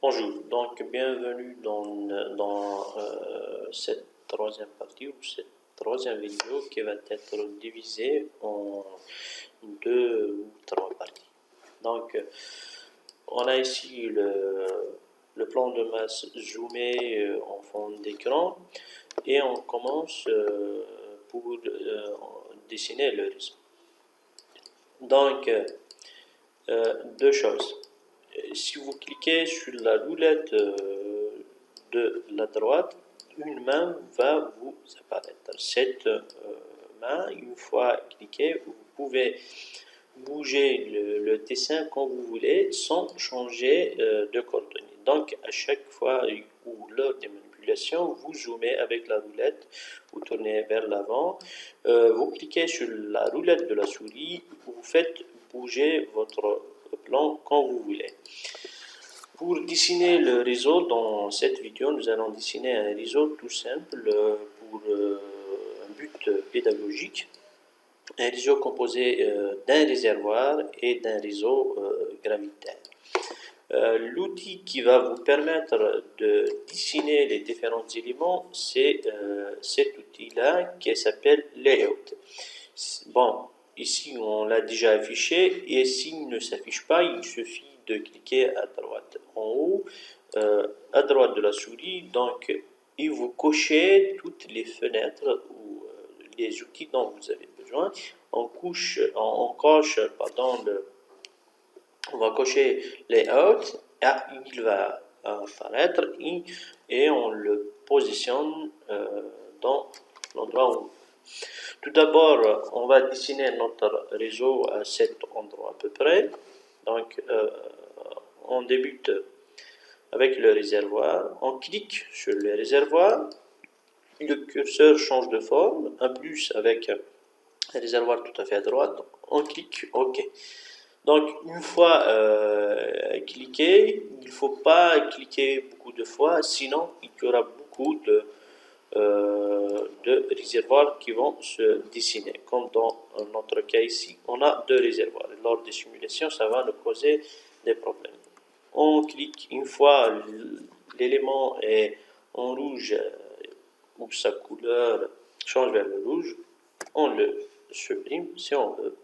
Bonjour, donc bienvenue dans cette troisième partie ou cette troisième vidéo qui va être divisée en deux ou trois parties. Donc, on a ici le plan de masse zoomé en fond d'écran et on commence pour dessiner le réseau. Donc, deux choses. Si vous cliquez sur la roulette de la droite, une main va vous apparaître. Cette main, une fois cliquée, vous pouvez bouger le dessin quand vous voulez sans changer de coordonnées. Donc, à chaque fois ou lors des manipulations, vous zoomez avec la roulette, vous tournez vers l'avant, vous cliquez sur la roulette de la souris, vous faites bouger votre plan quand vous voulez. Pour dessiner le réseau, dans cette vidéo, nous allons dessiner un réseau tout simple pour un but pédagogique. Un réseau composé d'un réservoir et d'un réseau gravitaire. L'outil qui va vous permettre de dessiner les différents éléments, c'est cet outil-là qui s'appelle Layout. Bon, ici on l'a déjà affiché et s'il ne s'affiche pas, il suffit de cliquer à droite en haut, à droite de la souris, donc et vous cochez toutes les fenêtres ou les outils dont vous avez besoin. On va cocher Layout et il va apparaître et on le positionne dans l'endroit où. Tout d'abord, on va dessiner notre réseau à cet endroit à peu près. Donc, on débute avec le réservoir. On clique sur le réservoir. Le curseur change de forme. Un plus avec un réservoir tout à fait à droite. Donc, on clique OK. Donc, une fois cliqué, il ne faut pas cliquer beaucoup de fois, sinon il y aura beaucoup de réservoirs qui vont se dessiner. Comme dans notre cas ici, on a deux réservoirs. Lors des simulations, ça va nous causer des problèmes. On clique une fois l'élément est en rouge ou sa couleur change vers le rouge, on le supprime si on veut.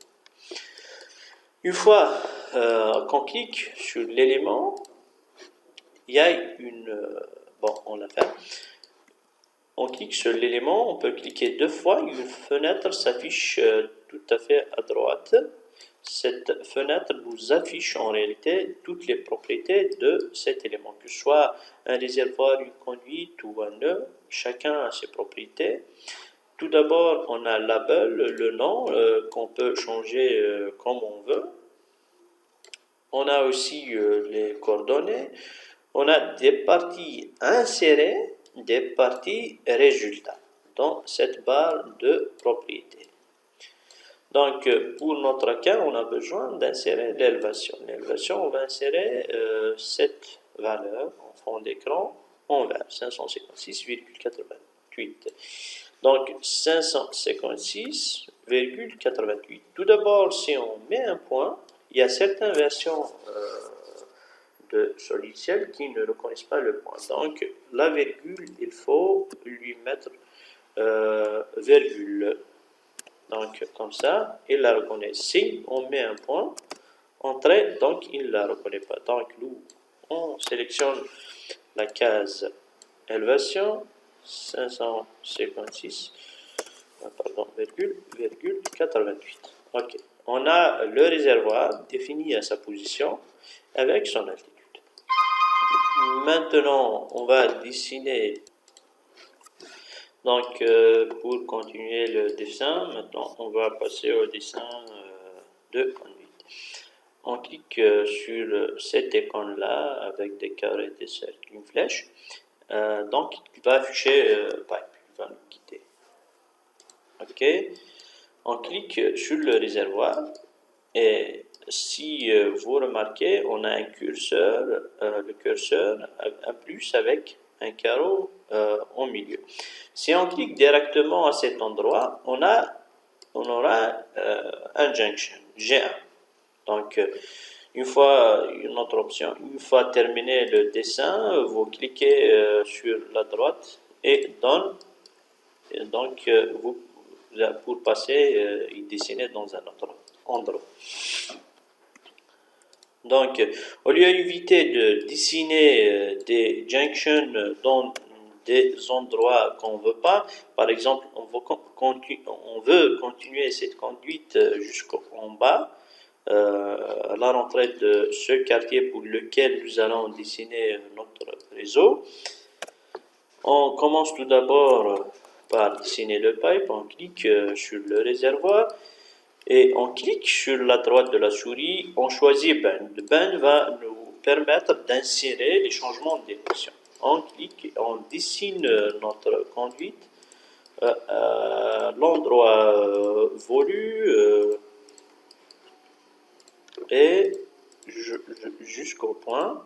Une fois qu'on clique sur l'élément, il y a une... bon, on l'a fait. On clique sur l'élément, on peut cliquer deux fois, une fenêtre s'affiche tout à fait à droite. Cette fenêtre vous affiche en réalité toutes les propriétés de cet élément, que ce soit un réservoir, une conduite ou un nœud, chacun a ses propriétés. Tout d'abord, on a label, le nom, qu'on peut changer comme on veut. On a aussi les coordonnées. On a des parties insérées, des parties résultats dans cette barre de propriétés. Donc, pour notre cas, on a besoin d'insérer l'élévation. L'élévation, on va insérer cette valeur en fond d'écran en vert, 556,88. Donc, 556,88. Tout d'abord, si on met un point, il y a certaines versions de logiciels qui ne reconnaissent pas le point. Donc, la virgule, il faut lui mettre virgule. Donc, comme ça, il la reconnaît. Si on met un point, entrée, donc il ne la reconnaît pas. Donc, nous, on sélectionne la case élévation, 556, pardon, virgule 88. OK. On a le réservoir défini à sa position avec son altitude. Maintenant, on va dessiner. Donc, pour continuer le dessin, maintenant, on va passer au dessin de conduite. On clique sur cette icône-là avec des carrés, des cercles, une flèche. Donc, il va afficher pipe, il va nous quitter. OK. On clique sur le réservoir et si vous remarquez, on a un curseur, le curseur un plus avec un carreau au milieu. Si on clique directement à cet endroit, on aura un junction, G1. Donc, une autre option, une fois terminé le dessin, vous cliquez sur la droite et donc pour passer et dessiner dans un autre endroit. Donc, au lieu d'éviter de dessiner des junctions dans des endroits qu'on ne veut pas, par exemple, on veut continuer cette conduite jusqu'en bas, à la rentrée de ce quartier pour lequel nous allons dessiner notre réseau. On commence tout d'abord par dessiner le pipe, on clique sur le réservoir et on clique sur la droite de la souris, on choisit Bend. Bend va nous permettre d'insérer les changements de direction. On clique, on dessine notre conduite à l'endroit voulu et jusqu'au point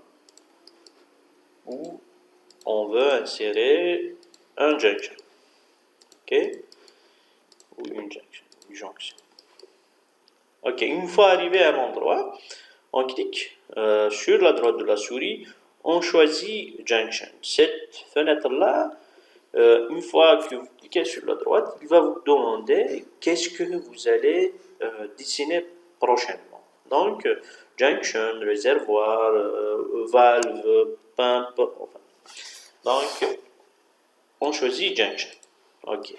où on veut insérer un junction. OK? Ou une jonction. OK, une fois arrivé à l'endroit, on clique sur la droite de la souris, on choisit Junction. Cette fenêtre-là, une fois que vous cliquez sur la droite, il va vous demander qu'est-ce que vous allez dessiner prochainement. Donc, Junction, réservoir, valve, pump, enfin. Donc, on choisit Junction. OK.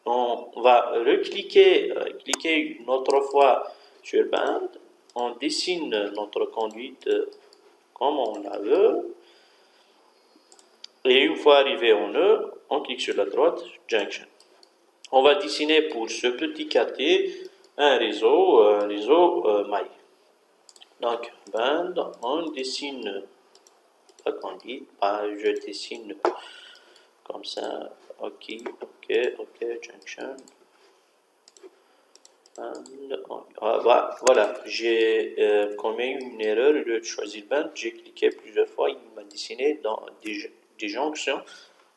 On va cliquer une autre fois sur Bend. On dessine notre conduite comme on la veut. Et une fois arrivé en E, on clique sur la droite, Junction. On va dessiner pour ce petit quartier un réseau maille. Donc, Bend, on dessine la conduite. Je dessine comme ça. OK, Junction. Voilà, j'ai commis une erreur, au lieu de choisir Bend, j'ai cliqué plusieurs fois, il m'a dessiné dans des jonctions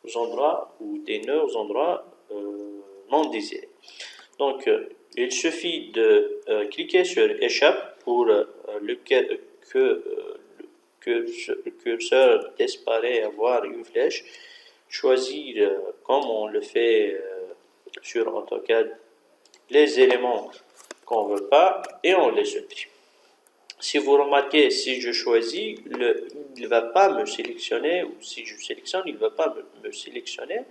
aux endroits ou des nœuds aux endroits non désirés. Donc, il suffit de cliquer sur Échappe pour que le curseur disparaît avoir une flèche, choisir comme on le fait sur AutoCAD les éléments qu'on ne veut pas et on les supprime. Si vous remarquez, si je choisis, il ne va pas me sélectionner, ou si je sélectionne, il ne va pas me sélectionner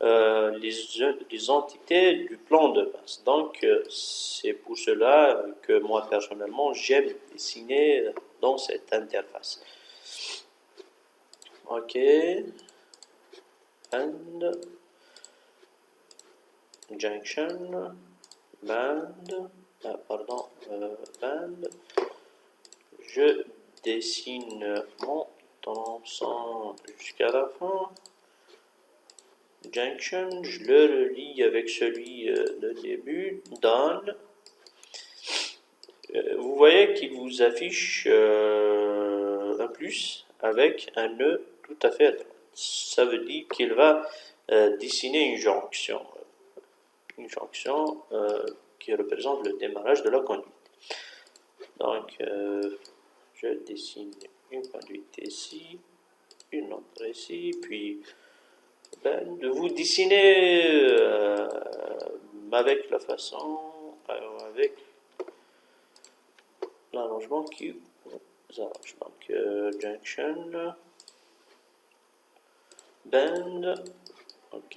les entités du plan de base. Donc, c'est pour cela que moi, personnellement, j'aime dessiner dans cette interface. OK. And Junction. Bend. Bend. Je dessine mon tronçon jusqu'à la fin. Junction, je le relie avec celui de début. Done. Vous voyez qu'il vous affiche un plus avec un nœud tout à fait à droite. Ça veut dire qu'il va dessiner une jonction. Une jonction qui représente le démarrage de la conduite. Donc, je dessine une conduite ici, une autre ici, puis de vous dessiner avec la façon, avec l'arrangement qui vous arrange. Donc, junction, bend, OK,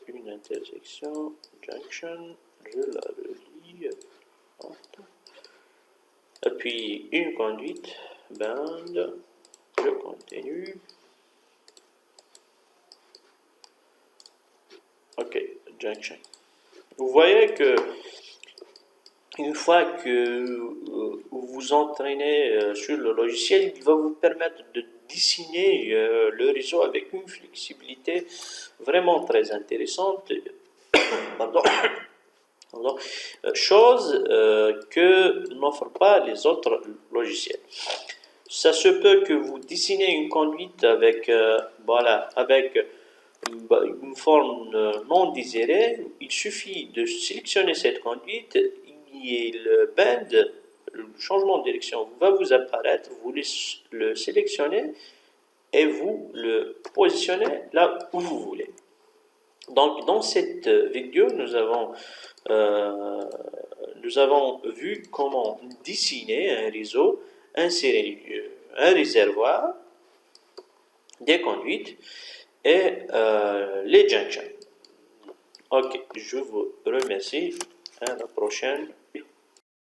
une intersection, junction, je la relie, et puis une conduite, bend, je continue. OK, junction. Vous voyez que une fois que vous vous entraînez sur le logiciel, il va vous permettre de dessiner le réseau avec une flexibilité vraiment très intéressante. Pardon. Chose que n'offrent pas les autres logiciels. Ça se peut que vous dessinez une conduite avec, avec une forme non désirée. Il suffit de sélectionner cette conduite, il bend le changement de direction va vous apparaître, vous le sélectionnez et vous le positionnez là où vous voulez. Donc, dans cette vidéo, nous avons vu comment dessiner un réseau, insérer un réservoir, des conduites et les junctions. Ok, je vous remercie. À la prochaine.